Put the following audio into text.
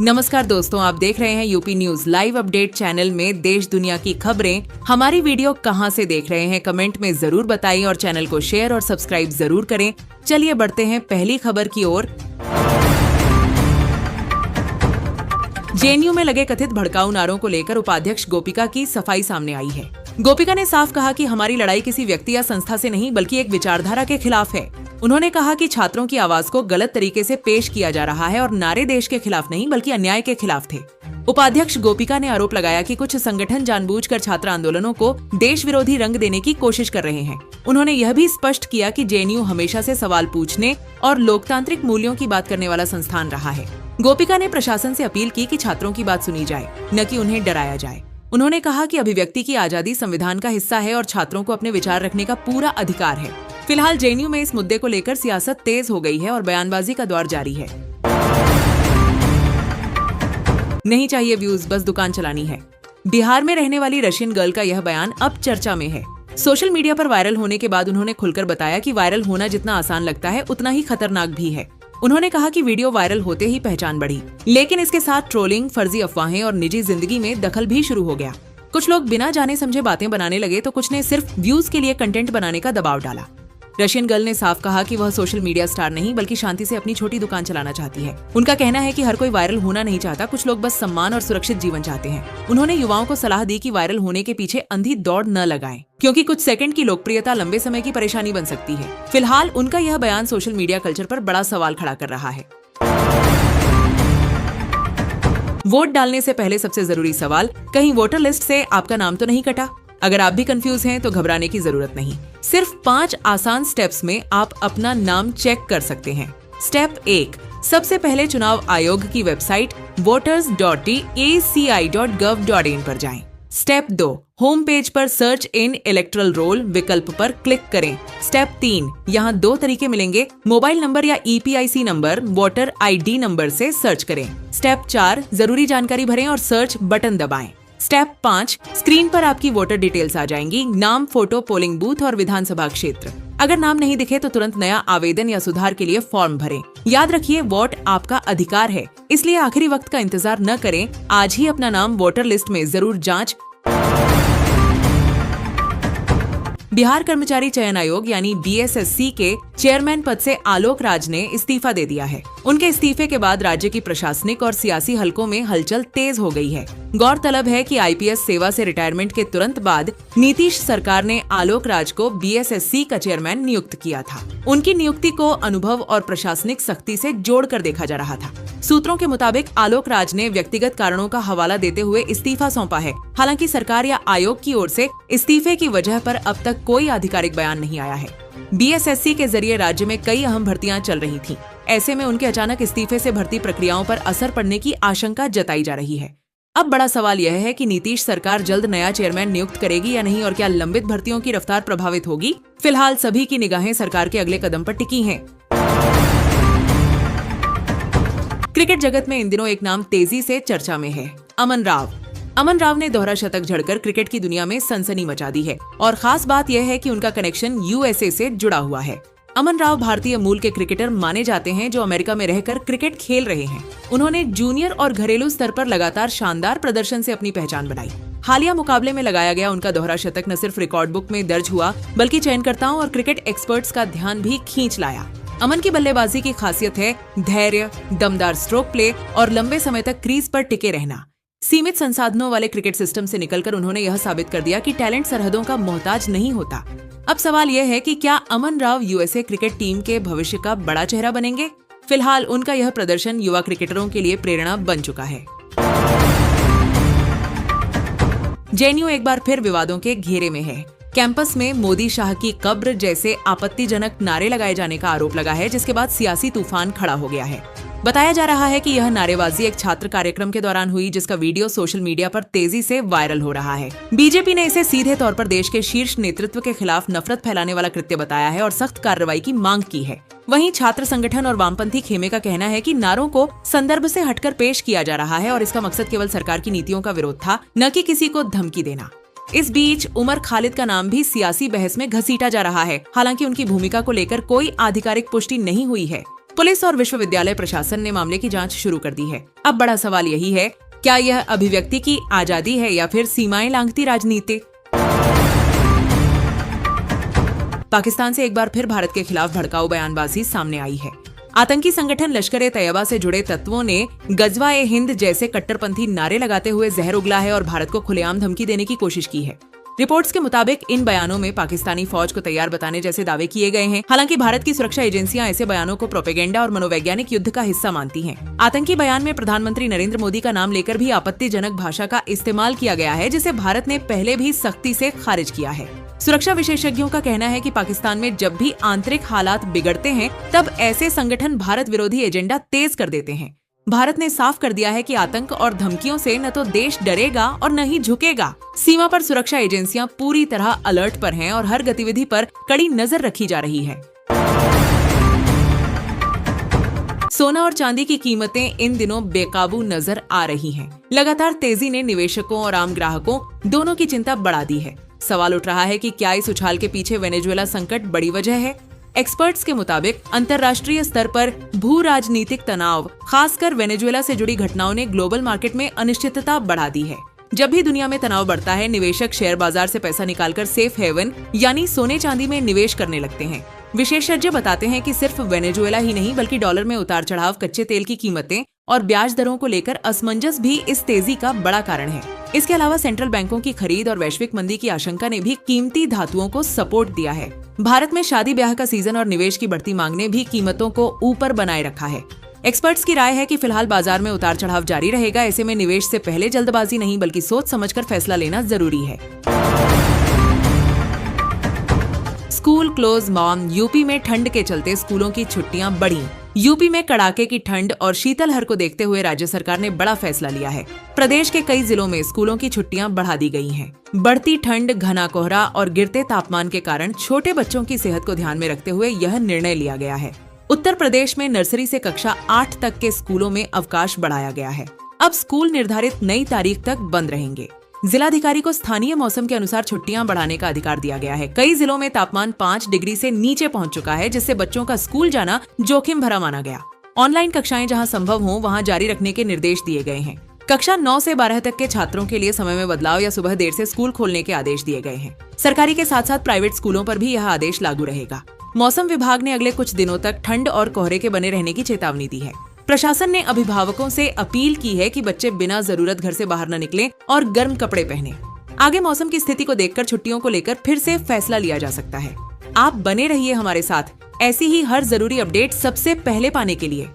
नमस्कार दोस्तों, आप देख रहे हैं UP news live update channel में देश दुनिया की खबरें। हमारी वीडियो कहां से देख रहे हैं कमेंट में जरूर बताइए और चैनल को शेयर और सब्सक्राइब जरूर करें। चलिए बढ़ते हैं पहली खबर की ओर। जेएनयू में लगे कथित भड़काऊ नारों को लेकर उपाध्यक्ष गोपिका की सफाई सामने आई है। गोपिका ने साफ कहा कि हमारी लड़ाई किसी व्यक्ति या संस्था से नहीं बल्कि एक विचारधारा के खिलाफ है। उन्होंने कहा कि छात्रों की आवाज को गलत तरीके से पेश किया जा रहा है और नारे देश के खिलाफ नहीं बल्कि अन्याय के खिलाफ थे। उपाध्यक्ष गोपिका ने आरोप लगाया कि कुछ संगठन जानबूझकर छात्र आंदोलनों को देश विरोधी रंग देने की कोशिश कर रहे हैं। उन्होंने यह भी स्पष्ट किया कि जेएनयू हमेशा से सवाल पूछने और लोकतांत्रिक मूल्यों की बात करने वाला संस्थान रहा है। गोपिका ने प्रशासन से अपील की कि छात्रों की बात सुनी जाए, न कि उन्हें डराया जाए। उन्होंने कहा कि अभिव्यक्ति की आजादी संविधान का हिस्सा है और छात्रों को अपने विचार रखने का पूरा अधिकार है। फिलहाल जेएनयू में इस मुद्दे को लेकर सियासत तेज हो गई है और बयानबाजी का दौर जारी है। नहीं चाहिए व्यूज, बस दुकान चलानी है। बिहार में रहने वाली रशियन गर्ल का यह बयान अब चर्चा में है। सोशल मीडिया पर वायरल होने के बाद उन्होंने खुलकर बताया कि वायरल होना जितना आसान लगता है उतना ही खतरनाक भी है। उन्होंने कहा कि वीडियो वायरल होते ही पहचान बढ़ी, लेकिन इसके साथ ट्रोलिंग, फर्जी अफवाहें और निजी जिंदगी में दखल भी शुरू हो गया। कुछ लोग बिना जाने समझे बातें बनाने लगे तो कुछ ने सिर्फ व्यूज के लिए कंटेंट बनाने का दबाव डाला। रशियन गर्ल ने साफ कहा कि वह सोशल मीडिया स्टार नहीं बल्कि शांति से अपनी छोटी दुकान चलाना चाहती है। उनका कहना है कि हर कोई वायरल होना नहीं चाहता, कुछ लोग बस सम्मान और सुरक्षित जीवन चाहते हैं। उन्होंने युवाओं को सलाह दी कि वायरल होने के पीछे अंधी दौड़ न लगाएं, क्योंकि कुछ सेकंड की लोकप्रियता लंबे समय की परेशानी बन सकती है। फिलहाल उनका यह बयान सोशल मीडिया कल्चर पर बड़ा सवाल खड़ा कर रहा है। वोट डालने से पहले सबसे जरूरी सवाल, कहीं वोटर लिस्ट से आपका नाम तो नहीं कटा? अगर आप भी कंफ्यूज हैं तो घबराने की जरूरत नहीं। सिर्फ 5 आसान स्टेप्स में आप अपना नाम चेक कर सकते हैं। स्टेप 1, सबसे पहले चुनाव आयोग की वेबसाइट voters.aci.gov.in पर जाएं। स्टेप 2, होम पेज पर सर्च इन इलेक्टोरल रोल विकल्प पर क्लिक करें। स्टेप 3, यहाँ 2 तरीके मिलेंगे, मोबाइल नंबर या EPIC number voter ID number से सर्च करें। स्टेप 4, जरूरी जानकारी भरें और सर्च बटन दबाएं। स्टेप 5, स्क्रीन पर आपकी वोटर डिटेल्स आ जाएंगी, नाम, फोटो, पोलिंग बूथ और विधानसभा क्षेत्र। अगर नाम नहीं दिखे तो तुरंत नया आवेदन या सुधार के लिए फॉर्म भरें। याद रखिए, वोट आपका अधिकार है, इसलिए आखिरी वक्त का इंतजार न करें। आज ही अपना नाम वोटर लिस्ट में जरूर जांच। बिहार कर्मचारी चयन आयोग यानी BSSC के चेयरमैन पद से आलोक राज ने इस्तीफा दे दिया है। उनके इस्तीफे के बाद राज्य की प्रशासनिक और सियासी हलकों में हलचल तेज हो गई है। गौरतलब है कि IPS सेवा से रिटायरमेंट के तुरंत बाद नीतीश सरकार ने आलोक राज को BSSC का चेयरमैन नियुक्त किया था। उनकी नियुक्ति को अनुभव और प्रशासनिक सख्ती से जोड़कर देखा जा रहा था। सूत्रों के मुताबिक आलोक राज ने व्यक्तिगत कारणों का हवाला देते हुए इस्तीफा सौंपा है। हालांकि सरकार या आयोग की ओर से इस्तीफे की वजह पर अब तक कोई आधिकारिक बयान नहीं आया है। BSSC के जरिए राज्य में कई अहम भर्तियां चल रही थीं। ऐसे में उनके अचानक इस्तीफे से भर्ती प्रक्रियाओं पर असर पड़ने की आशंका जताई जा रही है। अब बड़ा सवाल यह है कि नीतीश सरकार जल्द नया चेयरमैन नियुक्त करेगी या नहीं और क्या लंबित भर्तियों की रफ्तार प्रभावित होगी। फिलहाल सभी की निगाहें सरकार के अगले कदम पर टिकी हैं। क्रिकेट जगत में इन दिनों एक नाम तेजी से चर्चा में है, अमन राव। अमन राव ने दोहरा शतक जड़कर क्रिकेट की दुनिया में सनसनी मचा दी है और खास बात यह है कि उनका कनेक्शन USA से जुड़ा हुआ है। अमन राव भारतीय मूल के क्रिकेटर माने जाते हैं जो अमेरिका में रहकर क्रिकेट खेल रहे हैं। उन्होंने जूनियर और घरेलू स्तर पर लगातार शानदार प्रदर्शन से अपनी पहचान बनाई। हालिया मुकाबले में लगाया गया उनका दोहरा शतक न सिर्फ रिकॉर्ड बुक में दर्ज हुआ बल्कि चयनकर्ताओं और क्रिकेट एक्सपर्ट्स का ध्यान भी खींच लाया। अमन की बल्लेबाजी की खासियत है धैर्य, दमदार स्ट्रोक प्ले और लंबे समय तक क्रीज पर टिके रहना। सीमित संसाधनों वाले क्रिकेट सिस्टम से निकलकर उन्होंने यह साबित कर दिया कि टैलेंट सरहदों का मोहताज नहीं होता। अब सवाल यह है कि क्या अमन राव USA क्रिकेट टीम के भविष्य का बड़ा चेहरा बनेंगे? फिलहाल उनका यह प्रदर्शन युवा क्रिकेटरों के लिए प्रेरणा बन चुका है। जेएनयू एक बार फिर विवादों के घेरे में है। कैंपस में मोदी शाह की कब्र जैसे आपत्तिजनक नारे लगाए जाने का आरोप लगा है, जिसके बाद सियासी तूफान खड़ा हो गया है। बताया जा रहा है कि यह नारेबाजी एक छात्र कार्यक्रम के दौरान हुई, जिसका वीडियो सोशल मीडिया पर तेजी से वायरल हो रहा है। बीजेपी ने इसे सीधे तौर पर देश के शीर्ष नेतृत्व के खिलाफ नफरत फैलाने वाला कृत्य बताया है और सख्त कार्रवाई की मांग की है। वहीं छात्र संगठन और वामपंथी खेमे का कहना है कि नारों को संदर्भ से हटकर पेश किया जा रहा है और इसका मकसद केवल सरकार की नीतियों का विरोध था, न कि किसी को धमकी देना। इस बीच उमर खालिद का नाम भी सियासी बहस में घसीटा जा रहा है। हालांकि उनकी भूमिका को लेकर कोई आधिकारिक पुष्टि नहीं हुई है। पुलिस और विश्वविद्यालय प्रशासन ने मामले की जांच शुरू कर दी है। अब बड़ा सवाल यही है, क्या यह अभिव्यक्ति की आजादी है या फिर सीमाएं लांघती राजनीति? पाकिस्तान से एक बार फिर भारत के खिलाफ भड़काऊ बयानबाजी सामने आई है। आतंकी संगठन लश्कर-ए-तैयबा से जुड़े तत्वों ने गजवा-ए-हिंद जैसे कट्टरपंथी नारे लगाते हुए जहर उगला है और भारत को खुलेआम धमकी देने की कोशिश की है। रिपोर्ट्स के मुताबिक इन बयानों में पाकिस्तानी फौज को तैयार बताने जैसे दावे किए गए हैं। हालांकि भारत की सुरक्षा एजेंसियां ऐसे बयानों को प्रोपेगेंडा और मनोवैज्ञानिक युद्ध का हिस्सा मानती हैं। आतंकी बयान में प्रधानमंत्री नरेंद्र मोदी का नाम लेकर भी आपत्तिजनक भाषा का इस्तेमाल किया गया है, जिसे भारत ने पहले भी सख्ती से खारिज किया है। सुरक्षा विशेषज्ञों का कहना है कि पाकिस्तान में जब भी आंतरिक हालात बिगड़ते हैं, तब ऐसे संगठन भारत विरोधी एजेंडा तेज कर देते हैं। भारत ने साफ कर दिया है कि आतंक और धमकियों से न तो देश डरेगा और न ही झुकेगा। सीमा पर सुरक्षा एजेंसियां पूरी तरह अलर्ट पर हैं और हर गतिविधि पर कड़ी नजर रखी जा रही है। सोना और चांदी की कीमतें इन दिनों बेकाबू नजर आ रही हैं। लगातार तेजी ने निवेशकों और आम ग्राहकों दोनों की चिंता बढ़ा दी है। सवाल उठ रहा है कि क्या इस उछाल के पीछे वेनेजुएला संकट बड़ी वजह है? एक्सपर्ट्स के मुताबिक अंतर्राष्ट्रीय स्तर पर भू राजनीतिक तनाव, खासकर वेनेजुएला से जुड़ी घटनाओं ने ग्लोबल मार्केट में अनिश्चितता बढ़ा दी है। जब भी दुनिया में तनाव बढ़ता है, निवेशक शेयर बाजार से पैसा निकालकर सेफ हेवन यानी सोने चांदी में निवेश करने लगते हैं। विशेषज्ञ बताते हैं कि सिर्फ वेनेजुएला ही नहीं बल्कि डॉलर में उतार चढ़ाव, कच्चे तेल की कीमतें और ब्याज दरों को लेकर असमंजस भी इस तेजी का बड़ा कारण है। इसके अलावा सेंट्रल बैंकों की खरीद और वैश्विक मंदी की आशंका ने भी कीमती धातुओं को सपोर्ट दिया है। भारत में शादी ब्याह का सीजन और निवेश की बढ़ती मांग ने भी कीमतों को ऊपर बनाए रखा है। एक्सपर्ट्स की राय है कि फिलहाल बाजार में उतार चढ़ाव जारी रहेगा। ऐसे में निवेश से पहले जल्दबाजी नहीं बल्कि सोच समझकर फैसला लेना जरूरी है। स्कूल क्लोज मॉम, यूपी में ठंड के चलते स्कूलों की छुट्टियां बढ़ी। यूपी में कड़ाके की ठंड और शीतलहर को देखते हुए राज्य सरकार ने बड़ा फैसला लिया है। प्रदेश के कई जिलों में स्कूलों की छुट्टियां बढ़ा दी गई हैं। बढ़ती ठंड, घना कोहरा और गिरते तापमान के कारण छोटे बच्चों की सेहत को ध्यान में रखते हुए यह निर्णय लिया गया है। उत्तर प्रदेश में नर्सरी से कक्षा 8 तक के स्कूलों में अवकाश बढ़ाया गया है। अब स्कूल निर्धारित नई तारीख तक बंद रहेंगे। जिलाधिकारी को स्थानीय मौसम के अनुसार छुट्टियां बढ़ाने का अधिकार दिया गया है। कई जिलों में तापमान 5 डिग्री से नीचे पहुंच चुका है, जिससे बच्चों का स्कूल जाना जोखिम भरा माना गया। ऑनलाइन कक्षाएं जहां संभव हों वहां जारी रखने के निर्देश दिए गए हैं। कक्षा 9 से 12 तक के छात्रों के लिए समय में बदलाव या सुबह देर से स्कूल खोलने के आदेश दिए गए हैं। सरकारी के साथ साथ प्राइवेट स्कूलों पर भी यह आदेश लागू रहेगा। मौसम विभाग ने अगले कुछ दिनों तक ठंड और कोहरे के बने रहने की चेतावनी दी है। प्रशासन ने अभिभावकों से अपील की है कि बच्चे बिना जरूरत घर से बाहर न निकलें और गर्म कपड़े पहनें। आगे मौसम की स्थिति को देखकर छुट्टियों को लेकर फिर से फैसला लिया जा सकता है। आप बने रहिए हमारे साथ ऐसी ही हर जरूरी अपडेट सबसे पहले पाने के लिए।